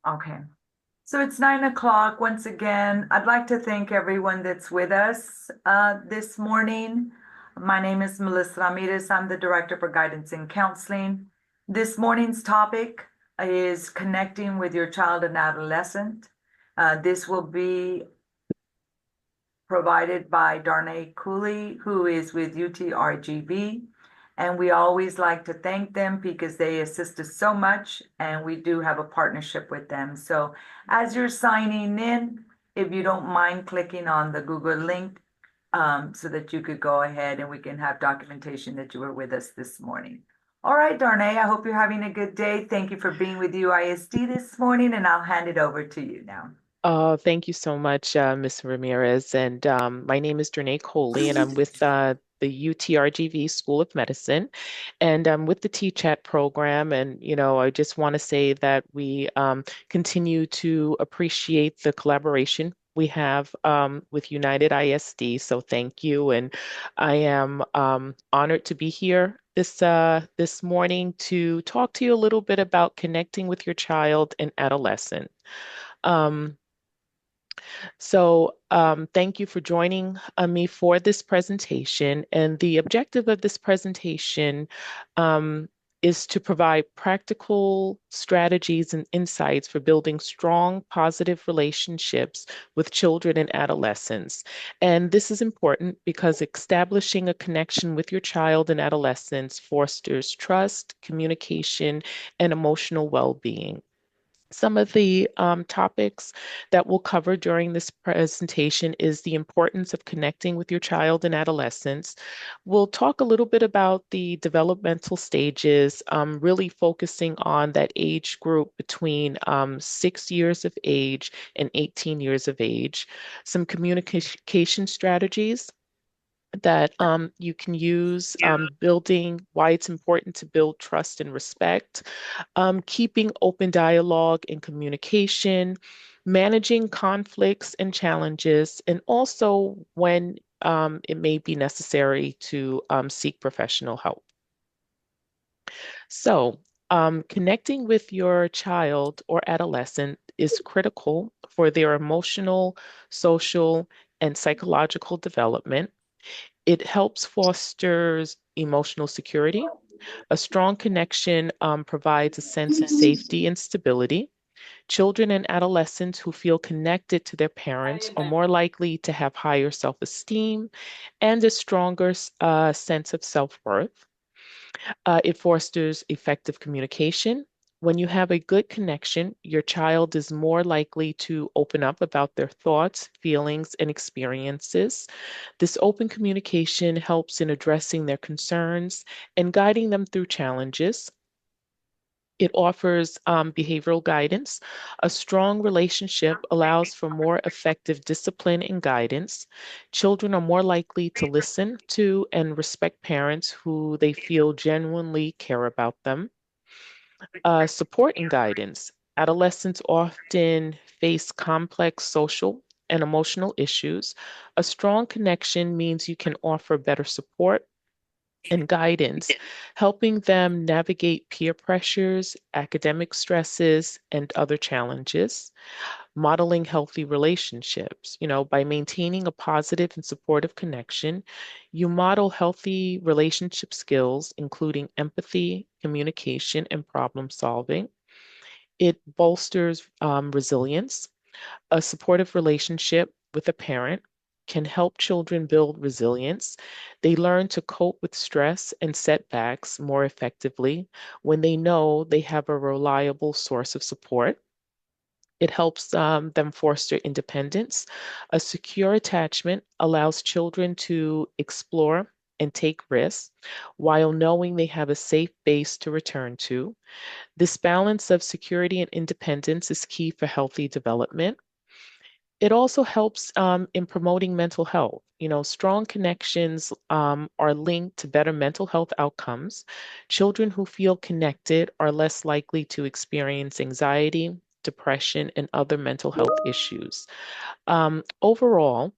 Okay. So it's 9 o'clock. Once again, I'd like to thank everyone that's with us this morning. My name is Melissa Ramirez. I'm the Director for Guidance and Counseling. This morning's topic is connecting with your child and adolescent. This will be provided by Darnay Cooley, who is with UTRGV. And we always like to thank them because they assist us so much, and we do have a partnership with them. So as you're signing in, if you don't mind clicking on the Google link so that you could go ahead and we can have documentation that you were with us this morning. All right, Darnay, I hope you're having a good day. Thank you for being with UISD this morning, and I'll hand it over to you now. Thank you so much, Ms. Ramirez. And my name is Drenay Coley, and I'm with the UTRGV School of Medicine, and I'm with the T-Chat program. And, I just want to say that we continue to appreciate the collaboration we have with United ISD. So thank you. And I am honored to be here this morning to talk to you a little bit about connecting with your child and adolescent. Um, thank you for joining me for this presentation. And the objective of this presentation um, is to provide practical strategies and insights for building strong, positive relationships with children and adolescents. And this is important because establishing a connection with your child and adolescents fosters trust, communication, and emotional well-being. Some of the topics that we'll cover during this presentation is the importance of connecting with your child and adolescents. We'll talk a little bit about the developmental stages, really focusing on that age group between 6 years of age and 18 years of age. Some communication strategies that you can use, building why it's important to build trust and respect, keeping open dialogue and communication, managing conflicts and challenges, and also when it may be necessary to seek professional help. So, connecting with your child or adolescent is critical for their emotional, social, and psychological development. It helps fosters emotional security. A strong connection provides a sense of safety and stability. Children and adolescents who feel connected to their parents are more likely to have higher self-esteem and a stronger sense of self-worth. It fosters effective communication. When you have a good connection, your child is more likely to open up about their thoughts, feelings, and experiences. This open communication helps in addressing their concerns and guiding them through challenges. It offers behavioral guidance. A strong relationship allows for more effective discipline and guidance. Children are more likely to listen to and respect parents who they feel genuinely care about them. Support and guidance. Adolescents often face complex social and emotional issues. A strong connection means you can offer better support and guidance, helping them navigate peer pressures, academic stresses, and other challenges. Modeling healthy relationships. By maintaining a positive and supportive connection, you model healthy relationship skills, including empathy, communication, and problem solving. It bolsters resilience. A supportive relationship with a parent can help children build resilience. They learn to cope with stress and setbacks more effectively when they know they have a reliable source of support. It helps them foster independence. A secure attachment allows children to explore and take risks while knowing they have a safe base to return to. This balance of security and independence is key for healthy development. It also helps in promoting mental health. Strong connections are linked to better mental health outcomes. Children who feel connected are less likely to experience anxiety, depression, and other mental health issues. Overall,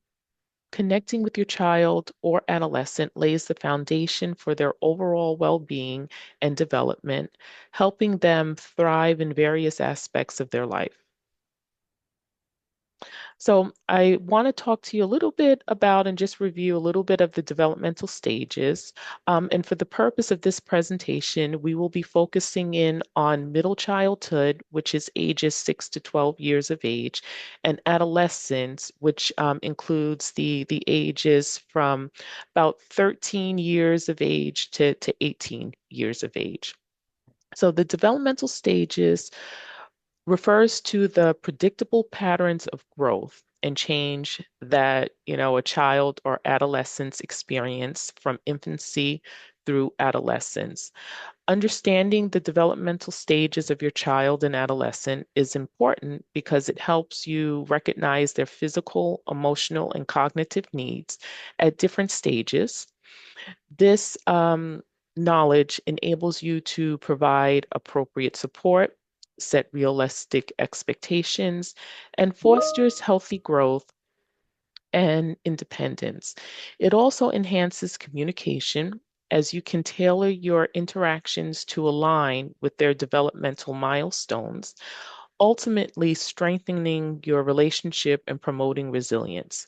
Connecting with your child or adolescent lays the foundation for their overall well-being and development, helping them thrive in various aspects of their life. So, I want to talk to you a little bit about and just review a little bit of the developmental stages. And for the purpose of this presentation, we will be focusing in on middle childhood, which is ages 6 to 12 years of age, and adolescence, which includes the ages from about 13 years of age to 18 years of age. So, the developmental stages refers to the predictable patterns of growth and change that, a child or adolescents experience from infancy through adolescence. Understanding the developmental stages of your child and adolescent is important because it helps you recognize their physical, emotional, and cognitive needs at different stages. This knowledge enables you to provide appropriate support, set realistic expectations, and fosters healthy growth and independence. It also enhances communication as you can tailor your interactions to align with their developmental milestones, ultimately strengthening your relationship and promoting resilience.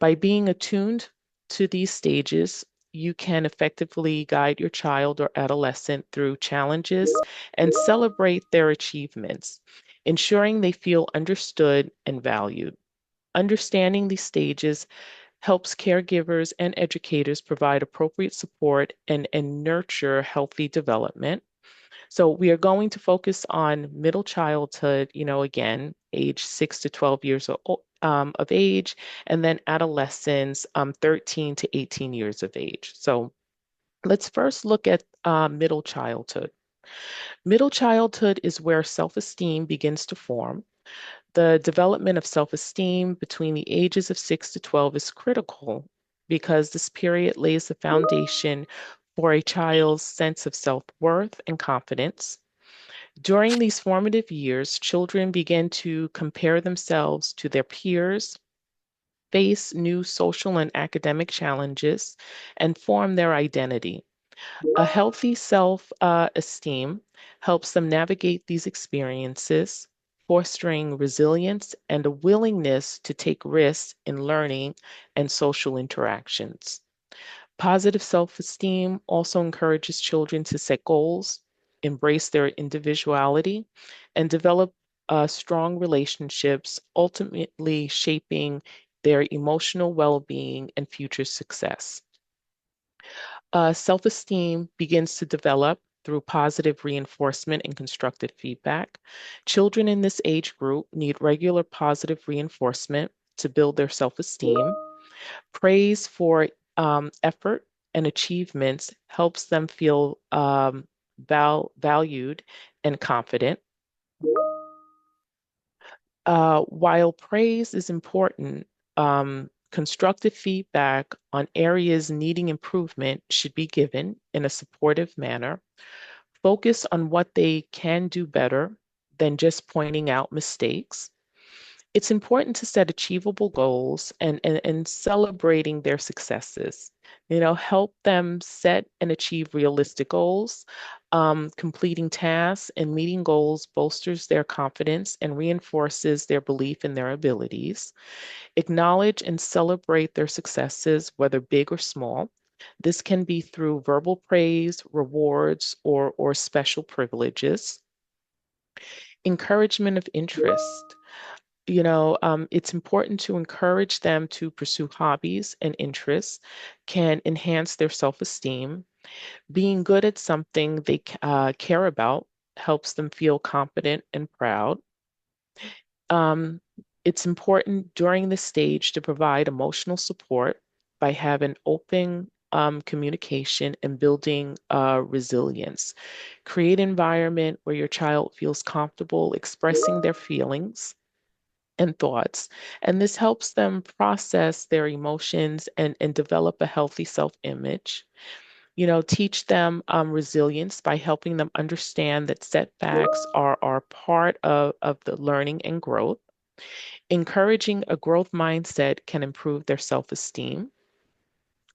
By being attuned to these stages, you can effectively guide your child or adolescent through challenges and celebrate their achievements, ensuring they feel understood and valued. Understanding these stages helps caregivers and educators provide appropriate support and nurture healthy development. So we are going to focus on middle childhood, again, age 6 to 12 years of age, and then adolescence, 13 to 18 years of age. So let's first look at middle childhood. Middle childhood is where self-esteem begins to form. The development of self-esteem between the ages of 6 to 12 is critical because this period lays the foundation for a child's sense of self-worth and confidence. During these formative years, children begin to compare themselves to their peers, face new social and academic challenges, and form their identity. A healthy self esteem helps them navigate these experiences, fostering resilience and a willingness to take risks in learning and social interactions. Positive self esteem also encourages children to set goals, embrace their individuality, and develop strong relationships, ultimately shaping their emotional well being and future success. Self esteem begins to develop through positive reinforcement and constructive feedback. Children in this age group need regular positive reinforcement to build their self esteem. Praise for effort and achievements helps them feel valued and confident. While praise is important, constructive feedback on areas needing improvement should be given in a supportive manner. Focus on what they can do better than just pointing out mistakes. It's important to set achievable goals and celebrating their successes. Help them set and achieve realistic goals. Completing tasks and meeting goals bolsters their confidence and reinforces their belief in their abilities. Acknowledge and celebrate their successes, whether big or small. This can be through verbal praise, rewards, or special privileges. Encouragement of interest. It's important to encourage them to pursue hobbies and interests, can enhance their self-esteem. Being good at something they care about helps them feel confident and proud. Um, it's important during this stage to provide emotional support by having open communication and building resilience. Create an environment where your child feels comfortable expressing their feelings and thoughts. And this helps them process their emotions and develop a healthy self-image. Teach them resilience by helping them understand that setbacks are part of the learning and growth. Encouraging a growth mindset can improve their self-esteem.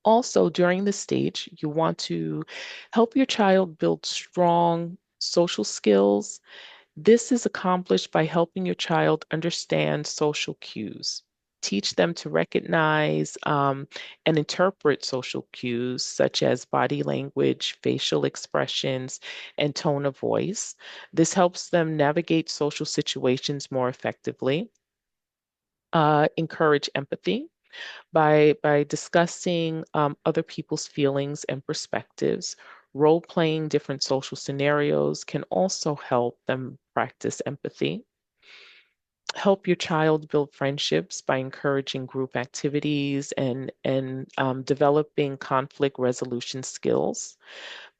Also, during this stage, you want to help your child build strong social skills. This is accomplished by helping your child understand social cues. Teach them to recognize and interpret social cues such as body language, facial expressions, and tone of voice. This helps them navigate social situations more effectively. Encourage empathy by discussing other people's feelings and perspectives. Role playing different social scenarios can also help them practice empathy. Help your child build friendships by encouraging group activities and developing conflict resolution skills.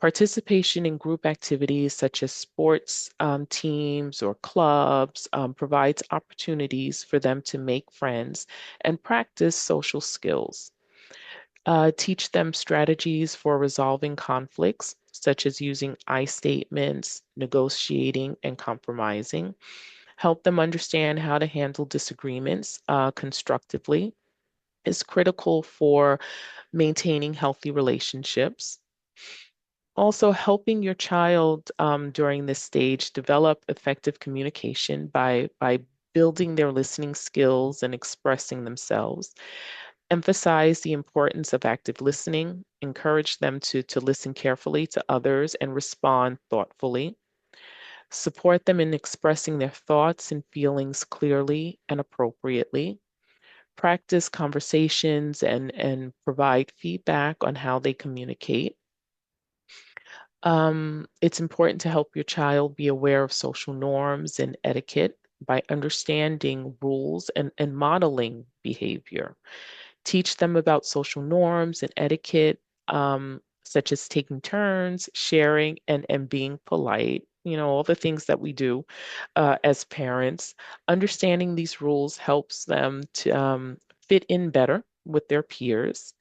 Participation in group activities such as sports teams or clubs provides opportunities for them to make friends and practice social skills. Teach them strategies for resolving conflicts, such as using I statements, negotiating, and compromising. Help them understand how to handle disagreements constructively is critical for maintaining healthy relationships. Also, helping your child during this stage develop effective communication by building their listening skills and expressing themselves. Emphasize the importance of active listening. Encourage them to listen carefully to others and respond thoughtfully. Support them in expressing their thoughts and feelings clearly and appropriately. Practice conversations and provide feedback on how they communicate. It's important to help your child be aware of social norms and etiquette by understanding rules and modeling behavior. Teach them about social norms and etiquette, such as taking turns, sharing, and being polite. You know, all the things that we do as parents. Understanding these rules helps them to fit in better with their peers.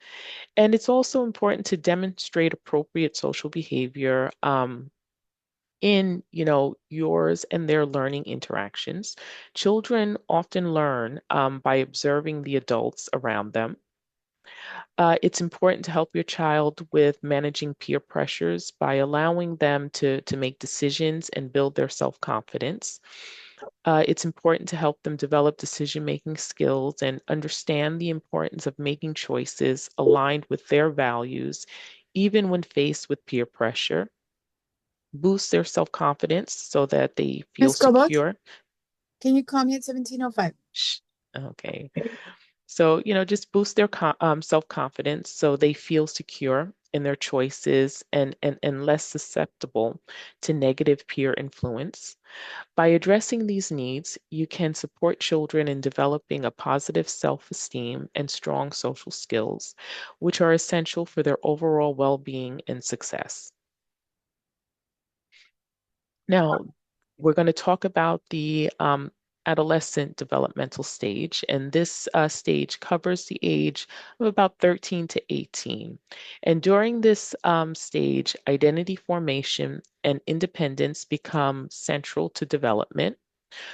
And it's also important to demonstrate appropriate social behavior in, yours and their learning interactions. Children often learn by observing the adults around them. It's important to help your child with managing peer pressures by allowing them to make decisions and build their self-confidence. It's important to help them develop decision-making skills and understand the importance of making choices aligned with their values, even when faced with peer pressure. Boost their self-confidence so that they feel Miss Cobalt, secure. can you call me at 17:05? Shh. Okay. So, just boost their self-confidence so they feel secure in their choices and less susceptible to negative peer influence. By addressing these needs, you can support children in developing a positive self-esteem and strong social skills, which are essential for their overall well-being and success. Now, we're going to talk about the adolescent developmental stage, and this stage covers the age of about 13 to 18. And during this stage, identity formation and independence become central to development.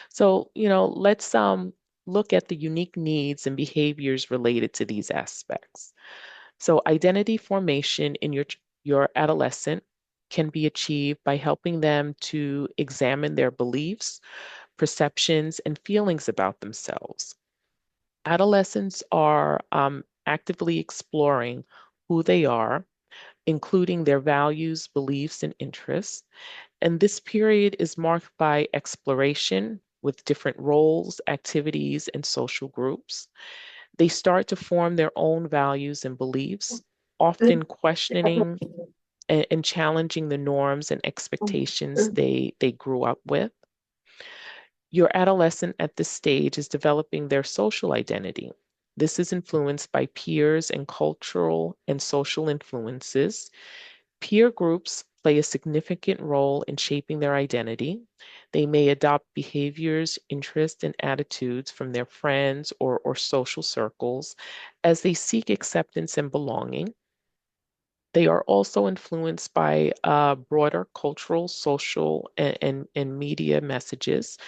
So, let's look at the unique needs and behaviors related to these aspects. So, identity formation in your adolescent can be achieved by helping them to examine their beliefs, perceptions, and feelings about themselves. Adolescents are actively exploring who they are, including their values, beliefs, and interests. And this period is marked by exploration with different roles, activities, and social groups. They start to form their own values and beliefs, often questioning and challenging the norms and expectations they grew up with. Your adolescent at this stage is developing their social identity. This is influenced by peers and cultural and social influences. Peer groups play a significant role in shaping their identity. They may adopt behaviors, interests, and attitudes from their friends or social circles as they seek acceptance and belonging. They are also influenced by broader cultural, social, and media messages,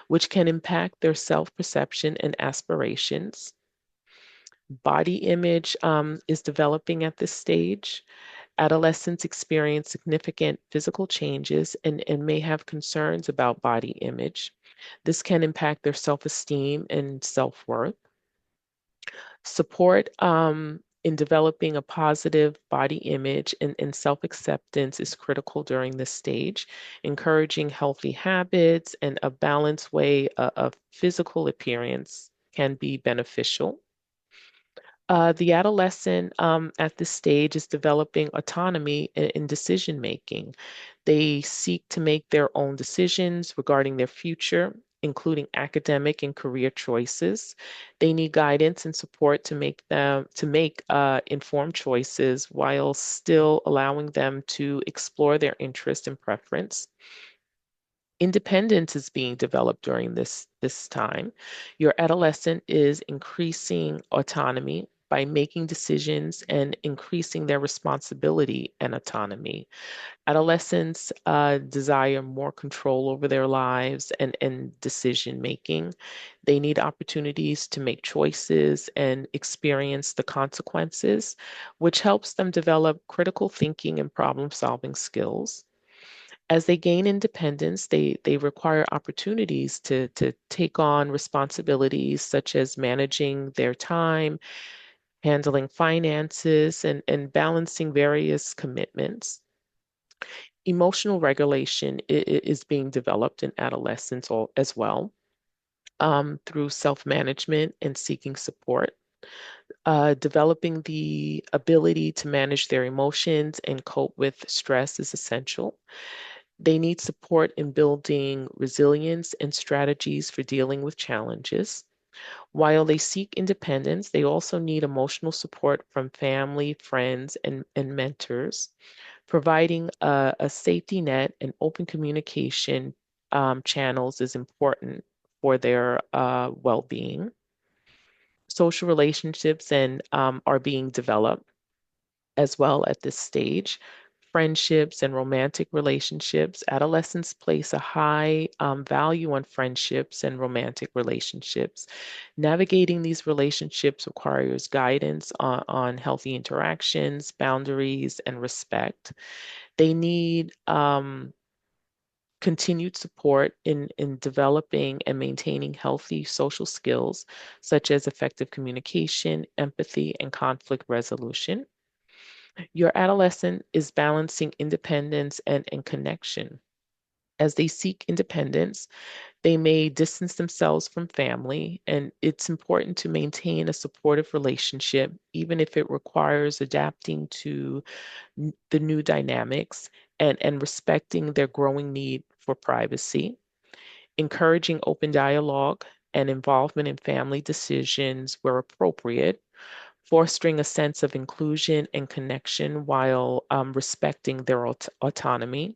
which can impact their self-perception and aspirations. Body image is developing at this stage. Adolescents experience significant physical changes and may have concerns about body image. This can impact their self-esteem and self-worth. Support in developing a positive body image and self-acceptance is critical during this stage. Encouraging healthy habits and a balanced way of physical appearance can be beneficial. The adolescent at this stage is developing autonomy in decision making. They seek to make their own decisions regarding their future, including academic and career choices. They need guidance and support to make informed choices while still allowing them to explore their interest and preference. Independence is being developed during this time. Your adolescent is increasing autonomy by making decisions and increasing their responsibility and autonomy. Adolescents desire more control over their lives and decision making. They need opportunities to make choices and experience the consequences, which helps them develop critical thinking and problem solving skills. As they gain independence, they require opportunities to take on responsibilities such as managing their time, handling finances, and balancing various commitments. Emotional regulation is being developed in adolescence as well through self-management and seeking support. Developing the ability to manage their emotions and cope with stress is essential. They need support in building resilience and strategies for dealing with challenges. While they seek independence, they also need emotional support from family, friends, and mentors. Providing a safety net and open communication channels is important for their well-being. Social relationships and are being developed as well at this stage. Friendships and romantic relationships. Adolescents place a high value on friendships and romantic relationships. Navigating these relationships requires guidance on healthy interactions, boundaries, and respect. They need continued support in developing and maintaining healthy social skills, such as effective communication, empathy, and conflict resolution. Your adolescent is balancing independence and connection. As they seek independence, they may distance themselves from family, and it's important to maintain a supportive relationship, even if it requires adapting to the new dynamics and respecting their growing need for privacy. Encouraging open dialogue and involvement in family decisions where appropriate, fostering a sense of inclusion and connection while respecting their autonomy.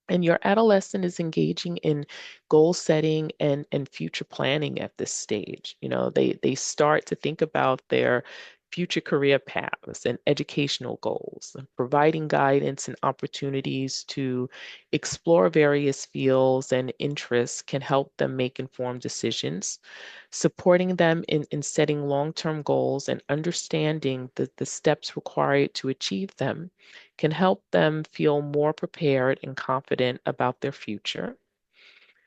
And your adolescent is engaging in goal setting and future planning at this stage. You know, they start to think about their future career paths and educational goals, and providing guidance and opportunities to explore various fields and interests can help them make informed decisions. Supporting them in setting long-term goals and understanding the steps required to achieve them can help them feel more prepared and confident about their future.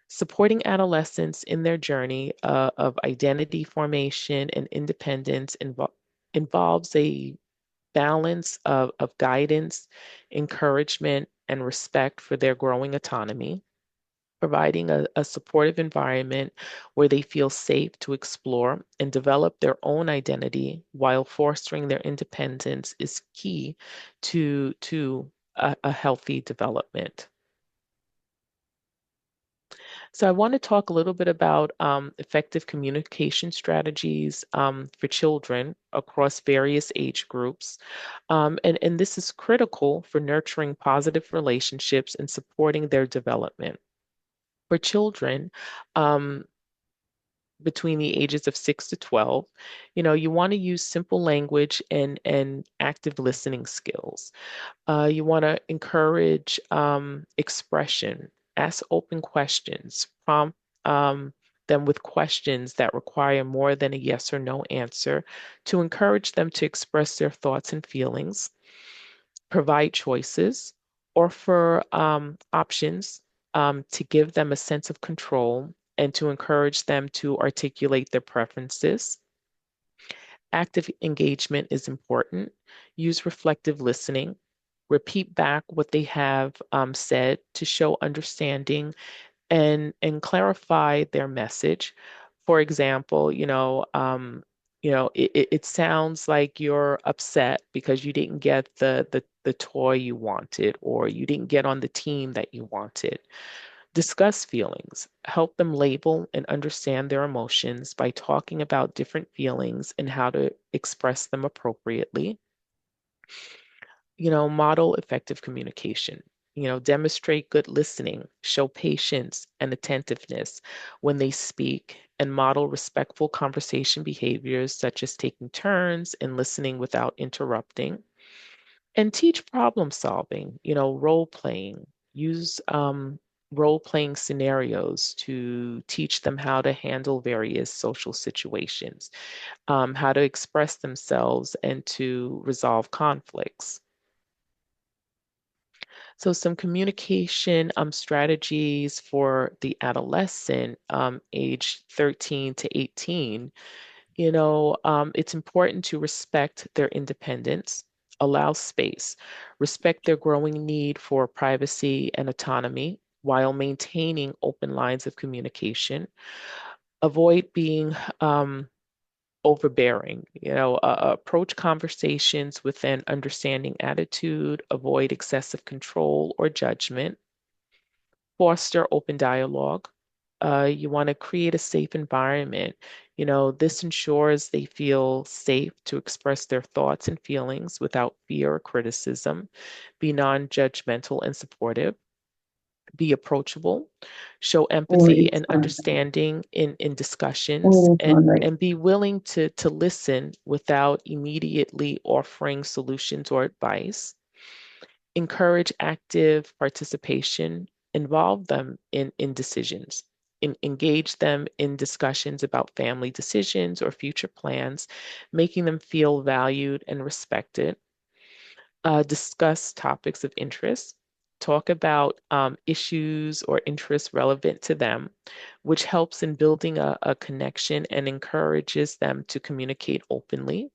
Supporting adolescents in their journey of identity formation and independence involves a balance of guidance, encouragement, and respect for their growing autonomy. Providing a supportive environment where they feel safe to explore and develop their own identity while fostering their independence is key to a healthy development. So I want to talk a little bit about effective communication strategies for children across various age groups. And this is critical for nurturing positive relationships and supporting their development. For children, um, between the ages of 6 to 12, you want to use simple language and active listening skills. You want to encourage expression, ask open questions, prompt them with questions that require more than a yes or no answer to encourage them to express their thoughts and feelings, provide choices, offer options to give them a sense of control and to encourage them to articulate their preferences. Active engagement is important. Use reflective listening. Repeat back what they have said to show understanding and clarify their message. For example, it sounds like you're upset because you didn't get the toy you wanted, or you didn't get on the team that you wanted. Discuss feelings. Help them label and understand their emotions by talking about different feelings and how to express them appropriately. Model effective communication. Demonstrate good listening, show patience and attentiveness when they speak, and model respectful conversation behaviors such as taking turns and listening without interrupting. And teach problem solving, role playing. Use role playing scenarios to teach them how to handle various social situations, how to express themselves, and to resolve conflicts. So, some communication strategies for the adolescent, age 13 to 18. It's important to respect their independence, allow space, respect their growing need for privacy and autonomy while maintaining open lines of communication. Avoid being overbearing. Approach conversations with an understanding attitude, avoid excessive control or judgment, foster open dialogue. You want to create a safe environment. This ensures they feel safe to express their thoughts and feelings without fear or criticism. Be non-judgmental and supportive. Be approachable. Show empathy and understanding in discussions, and be willing to listen without immediately offering solutions or advice. Encourage active participation, involve them in decisions, engage them in discussions about family decisions or future plans, making them feel valued and respected. Discuss topics of interest, talk about issues or interests relevant to them, which helps in building a connection and encourages them to communicate openly.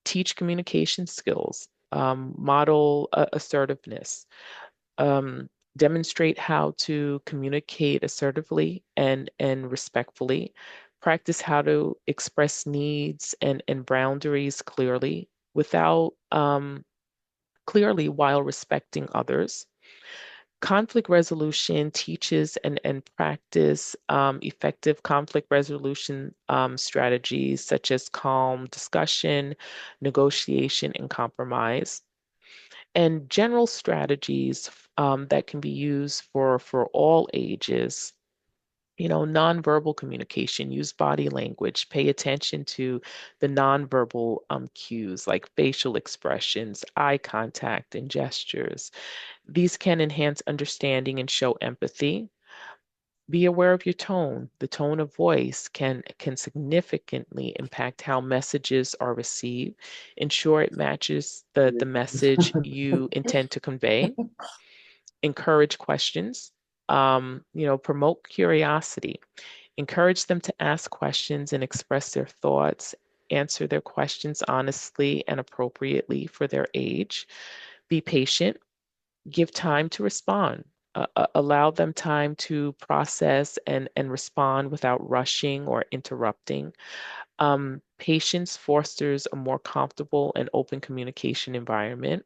Teach communication skills, model assertiveness, um, demonstrate how to communicate assertively and respectfully, practice how to express needs and boundaries without clearly while respecting others. Conflict resolution teaches and practice effective conflict resolution strategies such as calm discussion, negotiation, and compromise. And general strategies that can be used for all ages. Nonverbal communication, use body language, pay attention to the nonverbal cues like facial expressions, eye contact, and gestures. These can enhance understanding and show empathy. Be aware of your tone. The tone of voice can significantly impact how messages are received. Ensure it matches the message you intend to convey. Encourage questions. Promote curiosity. Encourage them to ask questions and express their thoughts. Answer their questions honestly and appropriately for their age. Be patient. Give time to respond. Allow them time to process and respond without rushing or interrupting. Patience fosters a more comfortable and open communication environment.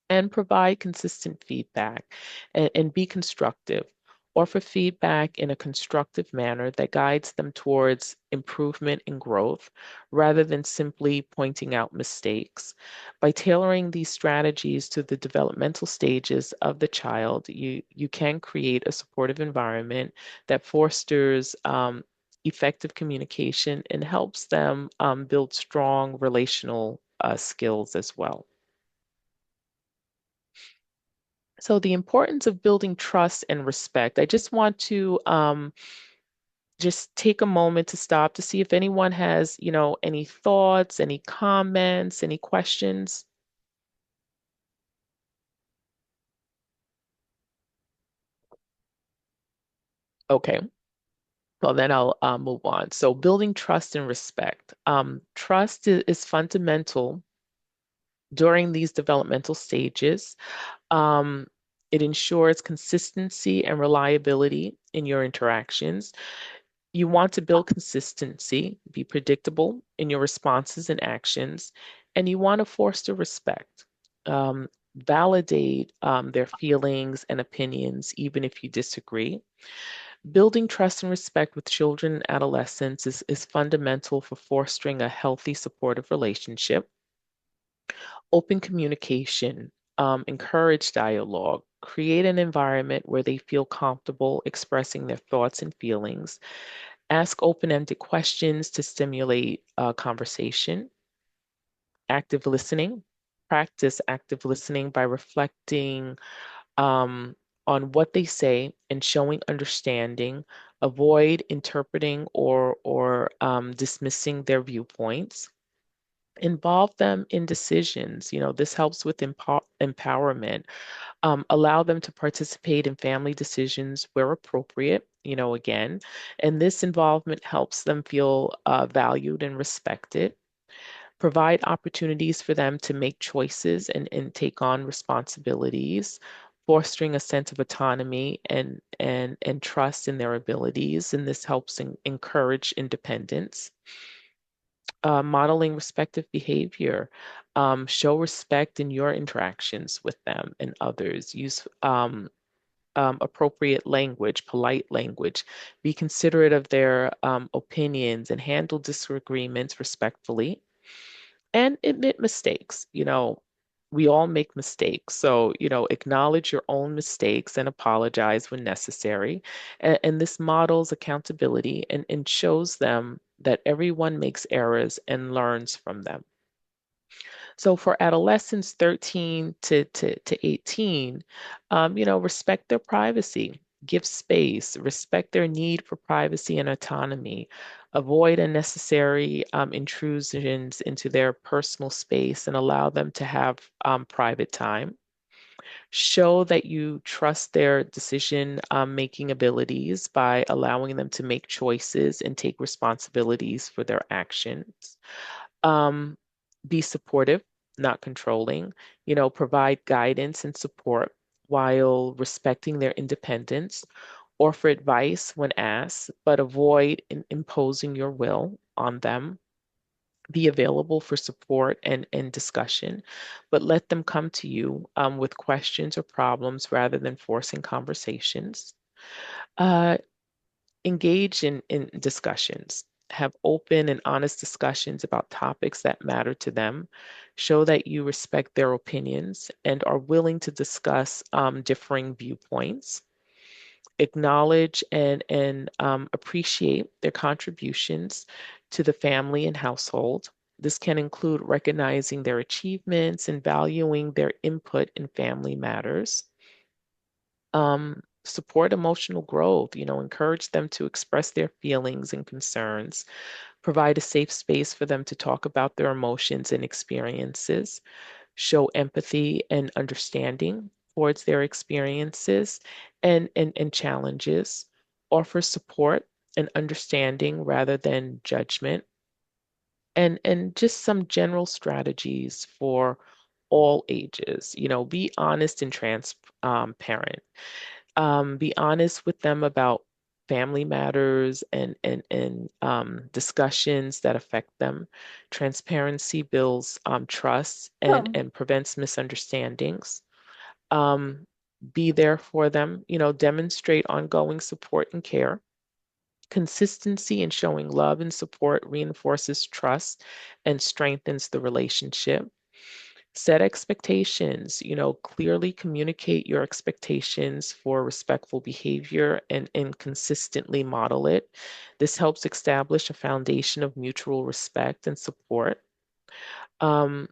And provide consistent feedback and be constructive. Offer feedback in a constructive manner that guides them towards improvement and growth rather than simply pointing out mistakes. By tailoring these strategies to the developmental stages of the child, you can create a supportive environment that fosters effective communication, and helps them build strong relational skills as well. So the importance of building trust and respect. I just want to just take a moment to stop to see if anyone has, any thoughts, any comments, any questions. Okay. Well, then I'll move on. So building trust and respect. Trust is fundamental during these developmental stages. Um, it ensures consistency and reliability in your interactions. You want to build consistency, be predictable in your responses and actions, and you want to foster respect. Validate their feelings and opinions, even if you disagree. Building trust and respect with children and adolescents is fundamental for fostering a healthy, supportive relationship. Open communication, encourage dialogue, create an environment where they feel comfortable expressing their thoughts and feelings. Ask open ended questions to stimulate conversation. Active listening. Practice active listening by reflecting um, on what they say and showing understanding. Avoid interpreting or dismissing their viewpoints. Involve them in decisions. This helps with empowerment. Allow them to participate in family decisions where appropriate, again. And this involvement helps them feel valued and respected. Provide opportunities for them to make choices and take on responsibilities, fostering a sense of autonomy and trust in their abilities. And this helps encourage independence. Modeling respective behavior. Show respect in your interactions with them and others. Use appropriate language, polite language. Be considerate of their opinions and handle disagreements respectfully. And admit mistakes. We all make mistakes. So, acknowledge your own mistakes and apologize when necessary. And this models accountability and shows them that everyone makes errors and learns from them. So for adolescents 13 to 18, respect their privacy, give space, respect their need for privacy and autonomy, avoid unnecessary intrusions into their personal space and allow them to have private time. Show that you trust their decision making abilities by allowing them to make choices and take responsibilities for their actions. Um, be supportive, not controlling, provide guidance and support while respecting their independence. Offer advice when asked, but avoid imposing your will on them. Be available for support and discussion, but let them come to you with questions or problems rather than forcing conversations. Uh, Engage in discussions. Have open and honest discussions about topics that matter to them. Show that you respect their opinions and are willing to discuss differing viewpoints. Acknowledge and appreciate their contributions to the family and household. This can include recognizing their achievements and valuing their input in family matters. Support emotional growth, encourage them to express their feelings and concerns, provide a safe space for them to talk about their emotions and experiences, show empathy and understanding towards their experiences and challenges, offer support and understanding rather than judgment, and just some general strategies for all ages. Be honest and transparent. Be honest with them about family matters and discussions that affect them. Transparency builds trust Oh, and prevents misunderstandings. Um, be there for them, demonstrate ongoing support and care. Consistency in showing love and support reinforces trust and strengthens the relationship. Set expectations, clearly communicate your expectations for respectful behavior and consistently model it. This helps establish a foundation of mutual respect and support. Um,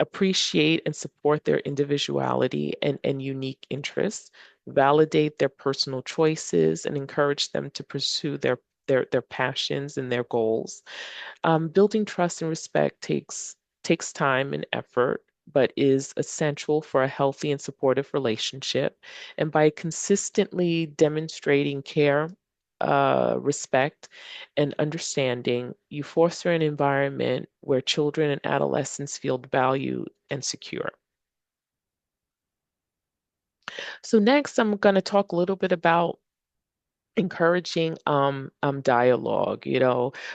Appreciate and support their individuality and unique interests, validate their personal choices, and encourage them to pursue their passions and their goals. Building trust and respect takes time and effort, but is essential for a healthy and supportive relationship. And by consistently demonstrating care, respect, and understanding, you foster an environment where children and adolescents feel valued and secure. So next, I'm going to talk a little bit about encouraging dialogue.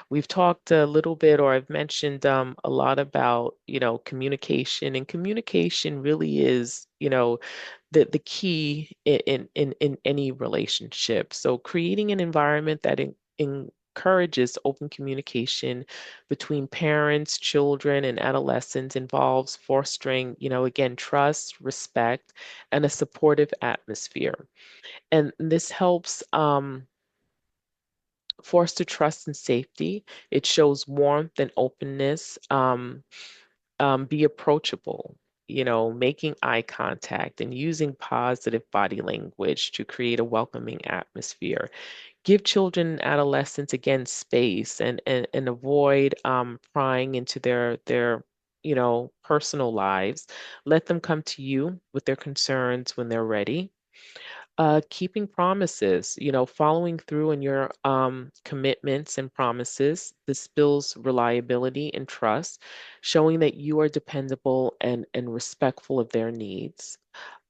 We've talked a little bit, or I've mentioned a lot about communication, and communication really is the key in any relationship. So creating an environment that encourages open communication between parents, children, and adolescents involves fostering, again, trust, respect, and a supportive atmosphere. And this helps foster trust and safety. It shows warmth and openness. Be approachable, making eye contact and using positive body language to create a welcoming atmosphere. Give children and adolescents again space and avoid prying into their personal lives. Let them come to you with their concerns when they're ready. Keeping promises, following through on your commitments and promises. This builds reliability and trust, showing that you are dependable and respectful of their needs.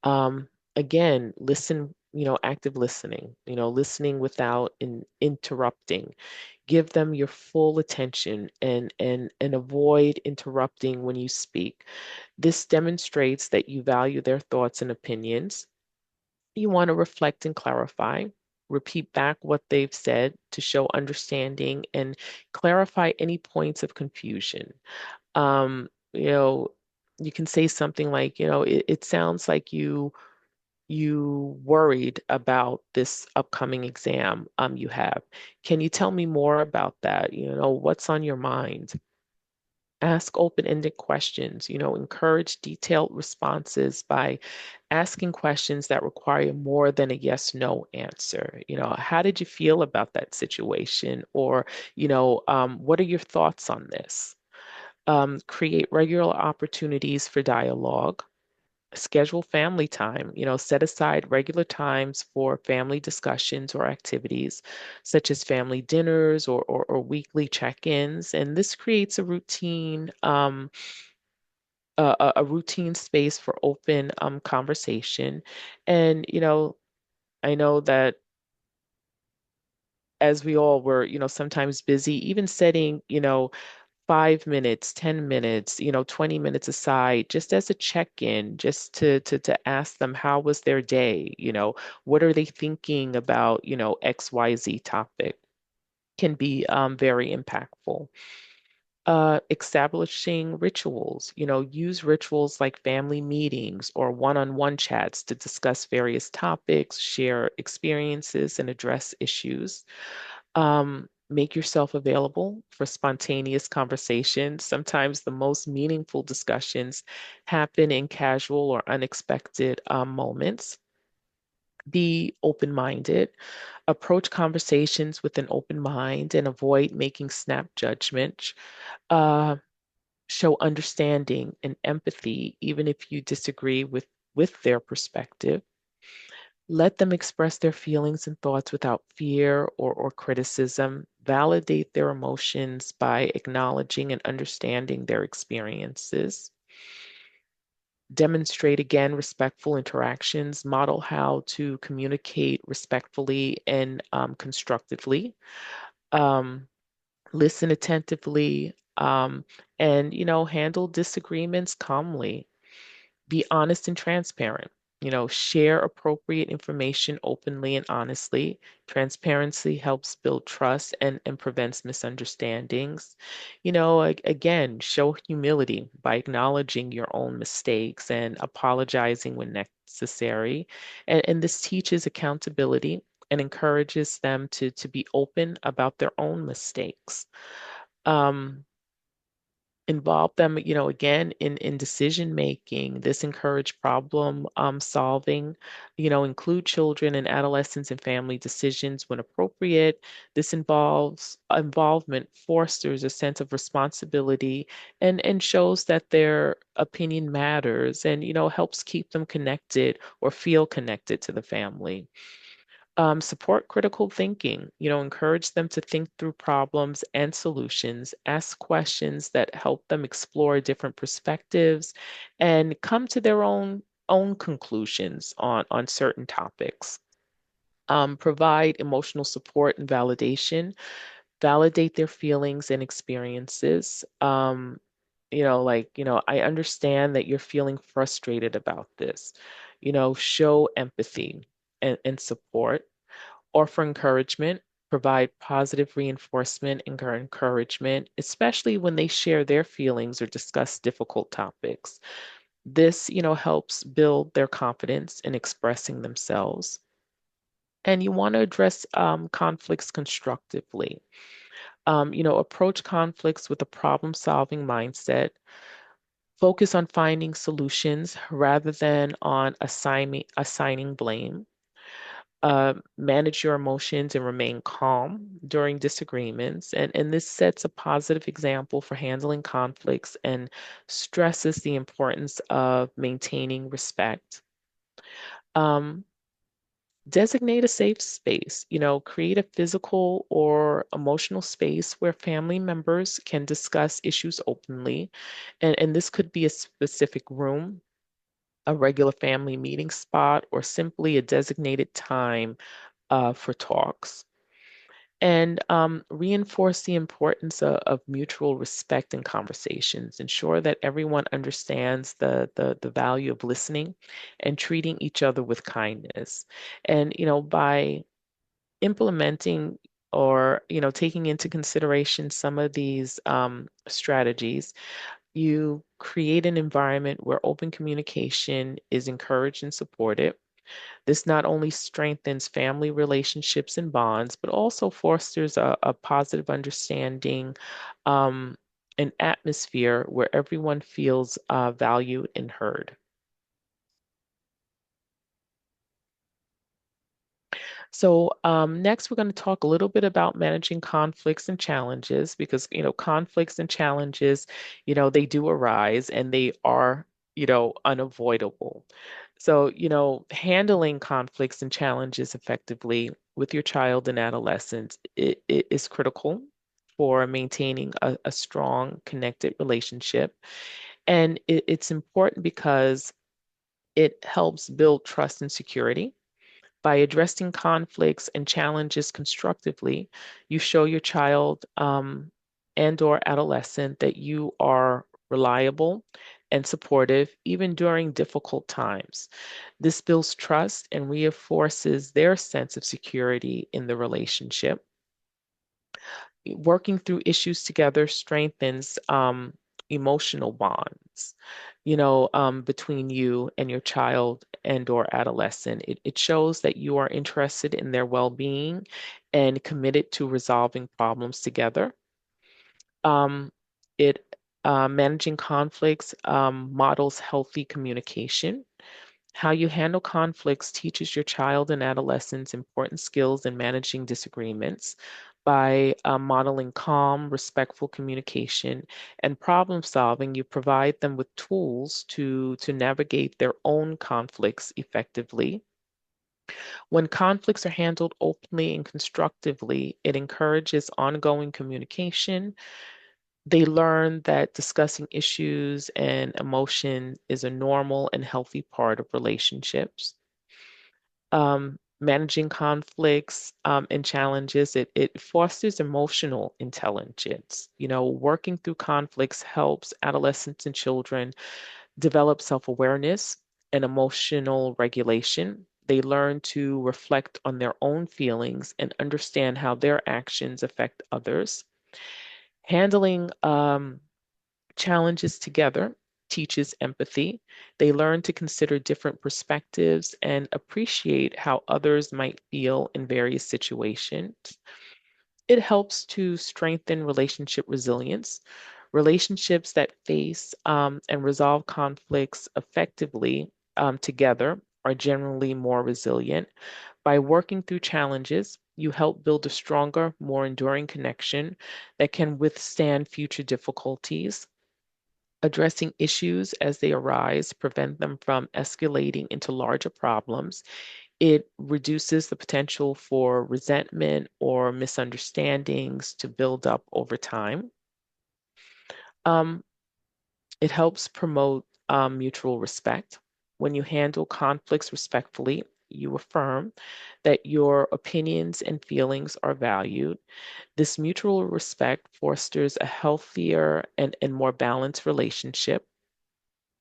Again, listen, active listening, listening without interrupting. Give them your full attention and avoid interrupting when you speak. This demonstrates that you value their thoughts and opinions. You want to reflect and clarify. Repeat back what they've said to show understanding and clarify any points of confusion. Um, you know, you can say something like, it sounds like you worried about this upcoming exam you have. Can you tell me more about that? What's on your mind? Ask open-ended questions, encourage detailed responses by asking questions that require more than a yes no answer. How did you feel about that situation? Or, what are your thoughts on this? Create regular opportunities for dialogue. Schedule family time, set aside regular times for family discussions or activities, such as family dinners or weekly check-ins. And this creates a routine space for open conversation. And, I know that as we all were, sometimes busy, even setting, 5 minutes, 10 minutes, 20 minutes aside, just as a check-in, just to ask them how was their day, what are they thinking about, XYZ topic can be very impactful. Establishing rituals, use rituals like family meetings or one-on-one chats to discuss various topics, share experiences, and address issues. Make yourself available for spontaneous conversations. Sometimes the most meaningful discussions happen in casual or unexpected moments. Be open minded, approach conversations with an open mind, and avoid making snap judgments. Uh, Show understanding and empathy, even if you disagree with their perspective. Let them express their feelings and thoughts without fear or criticism. Validate their emotions by acknowledging and understanding their experiences. Demonstrate again respectful interactions. Model how to communicate respectfully and constructively. Um, Listen attentively, and handle disagreements calmly. Be honest and transparent. Share appropriate information openly and honestly. Transparency helps build trust and prevents misunderstandings. Again, show humility by acknowledging your own mistakes and apologizing when necessary. And this teaches accountability and encourages them to be open about their own mistakes. Um, Involve them, again, in decision making. This encourage problem solving, include children and adolescents in family decisions when appropriate. This involves involvement fosters a sense of responsibility and shows that their opinion matters and, helps keep them connected or feel connected to the family. Support critical thinking, encourage them to think through problems and solutions, ask questions that help them explore different perspectives and come to their own conclusions on certain topics. Provide emotional support and validation, validate their feelings and experiences. I understand that you're feeling frustrated about this. Show empathy and support. Offer encouragement, provide positive reinforcement and encouragement, especially when they share their feelings or discuss difficult topics. This, helps build their confidence in expressing themselves. And you want to address conflicts constructively. Approach conflicts with a problem-solving mindset. Focus on finding solutions rather than on assigning blame. Manage your emotions and remain calm during disagreements. And this sets a positive example for handling conflicts and stresses the importance of maintaining respect. Um, Designate a safe space, create a physical or emotional space where family members can discuss issues openly. And this could be a specific room, a regular family meeting spot, or simply a designated time for talks. And reinforce the importance of mutual respect in conversations. Ensure that everyone understands the value of listening and treating each other with kindness. And, by implementing or, taking into consideration some of these strategies, you create an environment where open communication is encouraged and supported. This not only strengthens family relationships and bonds, but also fosters a positive understanding, um, an atmosphere where everyone feels valued and heard. So next, we're going to talk a little bit about managing conflicts and challenges because, conflicts and challenges, they do arise and they are, unavoidable. So, handling conflicts and challenges effectively with your child and adolescent, it is critical for maintaining a strong, connected relationship. And it's important because it helps build trust and security. By addressing conflicts and challenges constructively, you show your child and/or adolescent that you are reliable and supportive even during difficult times. This builds trust and reinforces their sense of security in the relationship. Working through issues together strengthens emotional bonds, between you and your child and or adolescent. It shows that you are interested in their well-being and committed to resolving problems together. Um, it Managing conflicts models healthy communication. How you handle conflicts teaches your child and adolescents important skills in managing disagreements by modeling calm, respectful communication and problem solving. You provide them with tools to navigate their own conflicts effectively. When conflicts are handled openly and constructively, it encourages ongoing communication. They learn that discussing issues and emotion is a normal and healthy part of relationships. Managing conflicts and challenges, it fosters emotional intelligence. Working through conflicts helps adolescents and children develop self-awareness and emotional regulation. They learn to reflect on their own feelings and understand how their actions affect others. Handling challenges together teaches empathy. They learn to consider different perspectives and appreciate how others might feel in various situations. It helps to strengthen relationship resilience. Relationships that face and resolve conflicts effectively together are generally more resilient. By working through challenges, you help build a stronger, more enduring connection that can withstand future difficulties. Addressing issues as they arise prevent them from escalating into larger problems. It reduces the potential for resentment or misunderstandings to build up over time. Um, it helps promote mutual respect. When you handle conflicts respectfully, you affirm that your opinions and feelings are valued. This mutual respect fosters a healthier and more balanced relationship.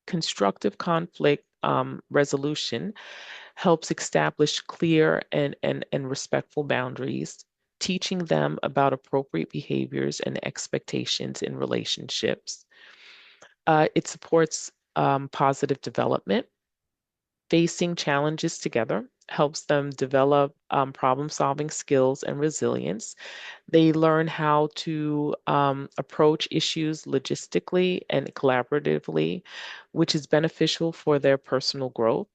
Constructive conflict resolution helps establish clear and respectful boundaries, teaching them about appropriate behaviors and expectations in relationships. It supports positive development. Facing challenges together helps them develop problem solving skills and resilience. They learn how to approach issues logistically and collaboratively, which is beneficial for their personal growth.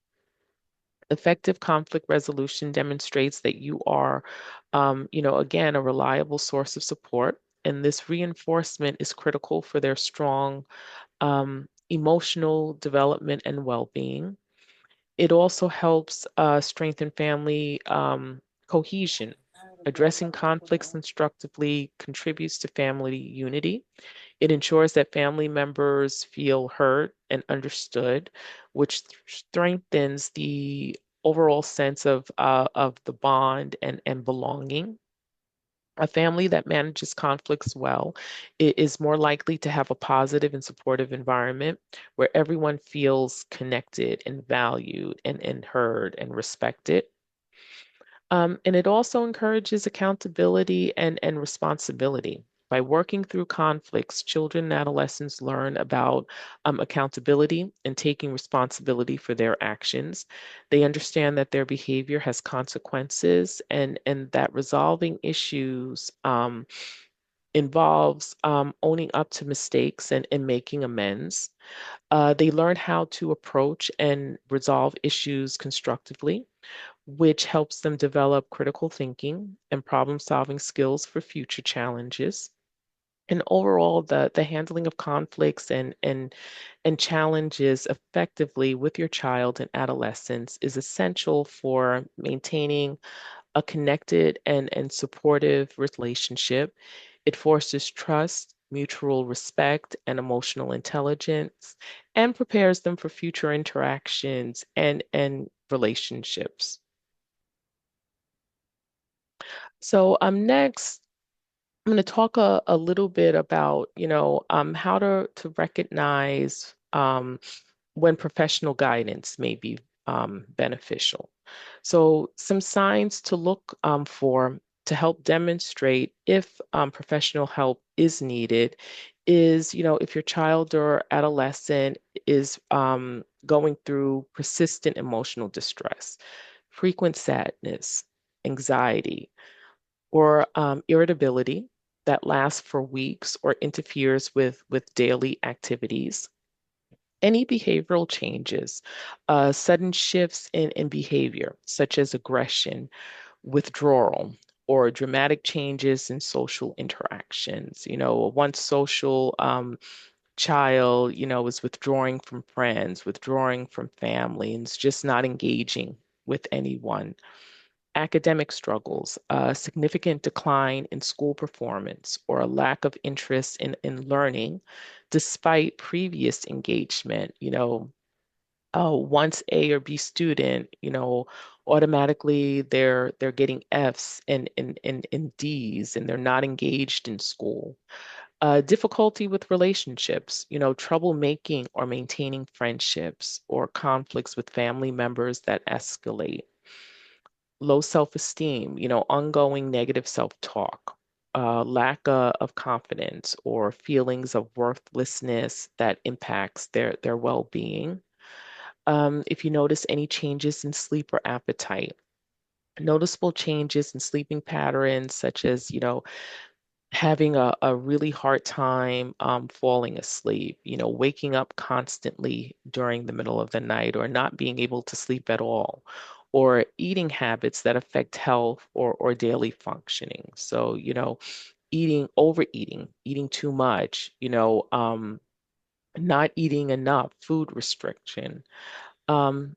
Effective conflict resolution demonstrates that you are, again, a reliable source of support. And this reinforcement is critical for their strong emotional development and well being. It also helps strengthen family cohesion. Addressing conflicts constructively contributes to family unity. It ensures that family members feel heard and understood, which strengthens the overall sense of the bond and belonging. A family that manages conflicts well is more likely to have a positive and supportive environment where everyone feels connected and valued and heard and respected. And it also encourages accountability and responsibility. By working through conflicts, children and adolescents learn about accountability and taking responsibility for their actions. They understand that their behavior has consequences and that resolving issues involves owning up to mistakes and making amends. They learn how to approach and resolve issues constructively, which helps them develop critical thinking and problem-solving skills for future challenges. And overall, the handling of conflicts and challenges effectively with your child and adolescence is essential for maintaining a connected and supportive relationship. It fosters trust, mutual respect, and emotional intelligence, and prepares them for future interactions and relationships. So next, I'm going to talk a little bit about, how to recognize when professional guidance may be beneficial. So some signs to look for to help demonstrate if professional help is needed is, if your child or adolescent is going through persistent emotional distress, frequent sadness, anxiety, or irritability that lasts for weeks or interferes with daily activities. Any behavioral changes, sudden shifts in behavior, such as aggression, withdrawal, or dramatic changes in social interactions. A once social child, is withdrawing from friends, withdrawing from family, and is just not engaging with anyone. Academic struggles, a significant decline in school performance, or a lack of interest in learning despite previous engagement. Once A or B student, automatically they're getting Fs and Ds and they're not engaged in school. Difficulty with relationships, trouble making or maintaining friendships or conflicts with family members that escalate. Low self-esteem, ongoing negative self-talk, lack of confidence or feelings of worthlessness that impacts their well-being. If you notice any changes in sleep or appetite, noticeable changes in sleeping patterns, such as, having a really hard time falling asleep, waking up constantly during the middle of the night or not being able to sleep at all, or eating habits that affect health or daily functioning. So, overeating, eating too much, not eating enough, food restriction. Um,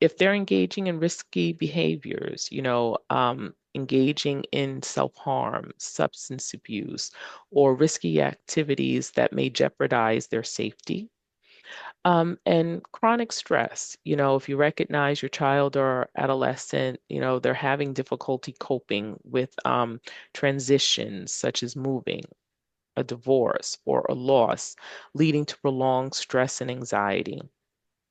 if they're engaging in risky behaviors, engaging in self-harm, substance abuse, or risky activities that may jeopardize their safety. And chronic stress, if you recognize your child or adolescent, they're having difficulty coping with transitions such as moving, a divorce, or a loss, leading to prolonged stress and anxiety.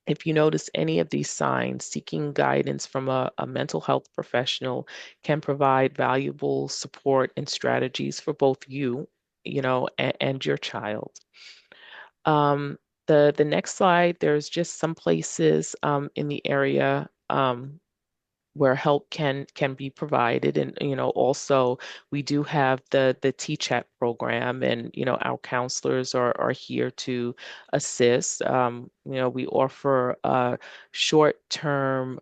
If you notice any of these signs, seeking guidance from a mental health professional can provide valuable support and strategies for both you, and your child. Um, the next slide, there's just some places in the area where help can be provided, and also we do have the T-chat program, and our counselors are here to assist. We offer short-term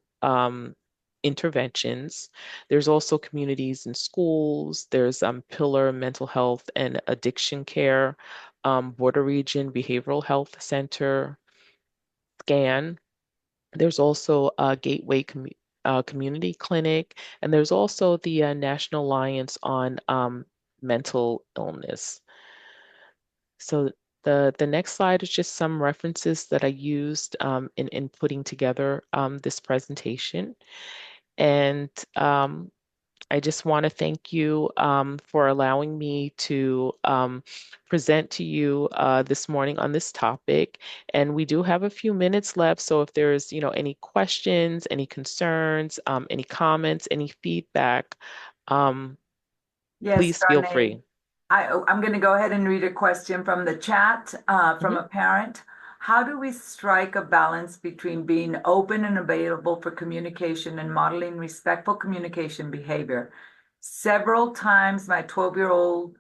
interventions. There's also communities in schools. There's Pillar Mental Health and Addiction Care, Border Region Behavioral Health Center, SCAN. There's also a Community Clinic, and there's also the National Alliance on Mental Illness. So the next slide is just some references that I used in putting together this presentation. And I just want to thank you for allowing me to present to you this morning on this topic. And we do have a few minutes left. So if there's, any questions, any concerns, any comments, any feedback, um, Yes, please feel Darnay. free. I'm going to go ahead and read a question from the chat from Mhm. a parent. How do we strike a balance between being open and available for communication and modeling respectful communication behavior? Several times, my 12-year-old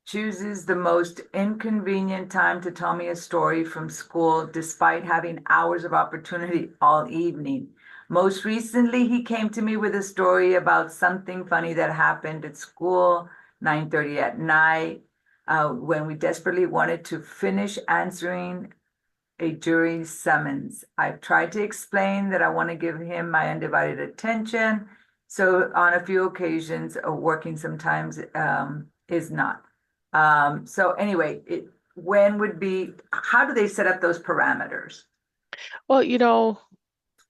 chooses the most inconvenient time to tell me a story from school despite having hours of opportunity all evening. Most recently, he came to me with a story about something funny that happened at school, 9:30 at night, when we desperately wanted to finish answering a jury summons. I've tried to explain that I want to give him my undivided attention. So on a few occasions, working sometimes is not. So anyway, when would be, how do they set up those parameters? Well,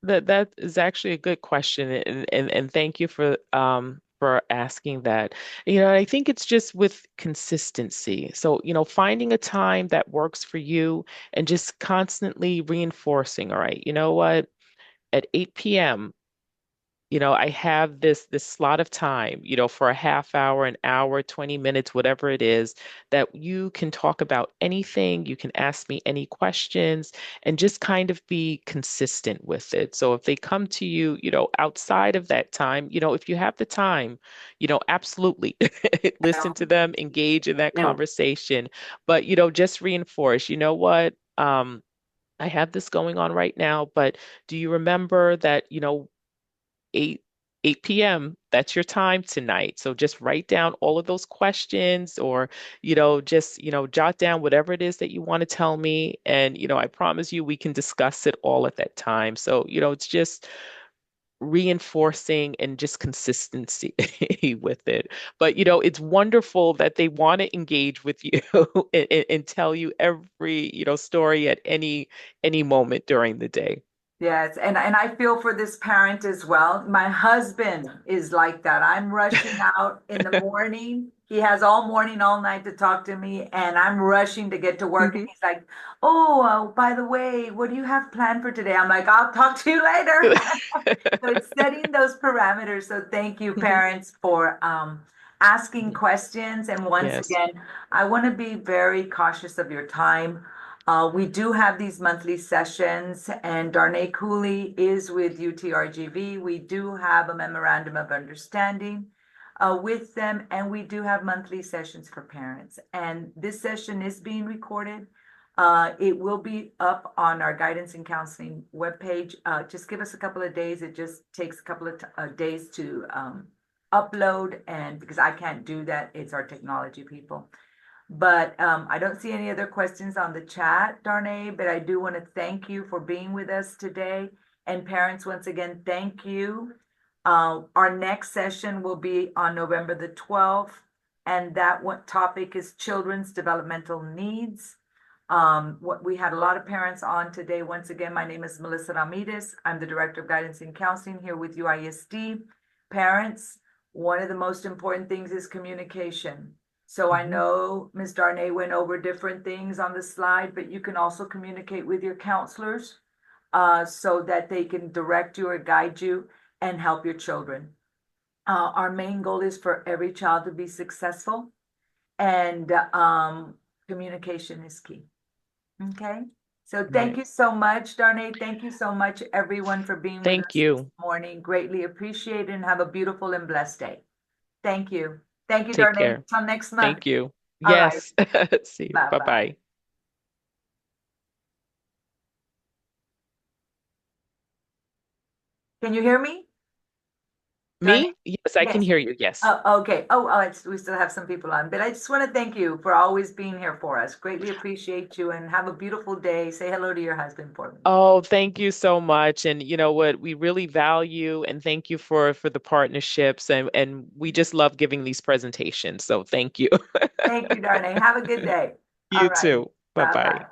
that is actually a good question, and thank you for asking that. I think it's just with consistency. So, finding a time that works for you and just constantly reinforcing, all right, you know what, at 8 p.m. I have this slot of time, for a half hour, an hour, 20 minutes, whatever it is, that you can talk about anything, you can ask me any questions, and just kind of be consistent with it. So if they come to you, outside of that time, if you have the time, absolutely listen to them, engage in that conversation, but just reinforce, you know what? I have this going on right now, but do you remember that, 8 8 p.m. That's your time tonight. So just write down all of those questions, or just jot down whatever it is that you want to tell me, and I promise you we can discuss it all at that time. So it's just reinforcing and just consistency with it. But it's wonderful that they want to engage with you and tell you every story at any moment during the day. Yes, and I feel for this parent as well. My husband is like that. I'm rushing out in the morning He has all morning, all night to talk to me, and I'm rushing to get to work. And Mhm. he's like, "Oh, by the way, what do you have planned for today?" I'm like, "I'll talk to you later." So it's setting those parameters. So thank you, Mhm. parents, for asking questions. And once Yes. again, I want to be very cautious of your time. We do have these monthly sessions, and Darnay Cooley is with UTRGV. We do have a memorandum of understanding with them, and we do have monthly sessions for parents. And this session is being recorded. It will be up on our guidance and counseling webpage. Just give us a couple of days. It just takes a couple of days to upload, and because I can't do that, it's our technology people. But I don't see any other questions on the chat, Darnay, but I do want to thank you for being with us today. And parents, once again, thank you. Our next session will be on November the 12th, and that one topic is children's developmental needs. What we had a lot of parents on today. Once again, my name is Melissa Ramirez. I'm the Director of Guidance and Counseling here with UISD. Parents, one of the most important things is communication. So I Mhm. know Ms. Darnay went over different things on the slide, but you can also communicate with your counselors so that they can direct you or guide you and help your children. Our main goal is for every child to be successful, and communication is key. Okay. So thank Right. you so much, Darnay. Thank you so much, everyone, for being with Thank us this you. morning. Greatly appreciate it, and have a beautiful and blessed day. Thank you. Thank you, Take Darnay. care. Till next month. Thank you. All right. Yes. See you. Bye bye. Bye-bye. Can you hear me, Darnay? Me? Yes, I can Yes. hear you. Yes. Oh, okay. We still have some people on, but I just want to thank you for always being here for us. Greatly appreciate you, and have a beautiful day. Say hello to your husband for me. Oh, thank you so much. And you know what? We really value and thank you for the partnerships and we just love giving these presentations. So thank you. Thank you, Darnay. Have a good day. All You righty. too. Bye Bye-bye. bye.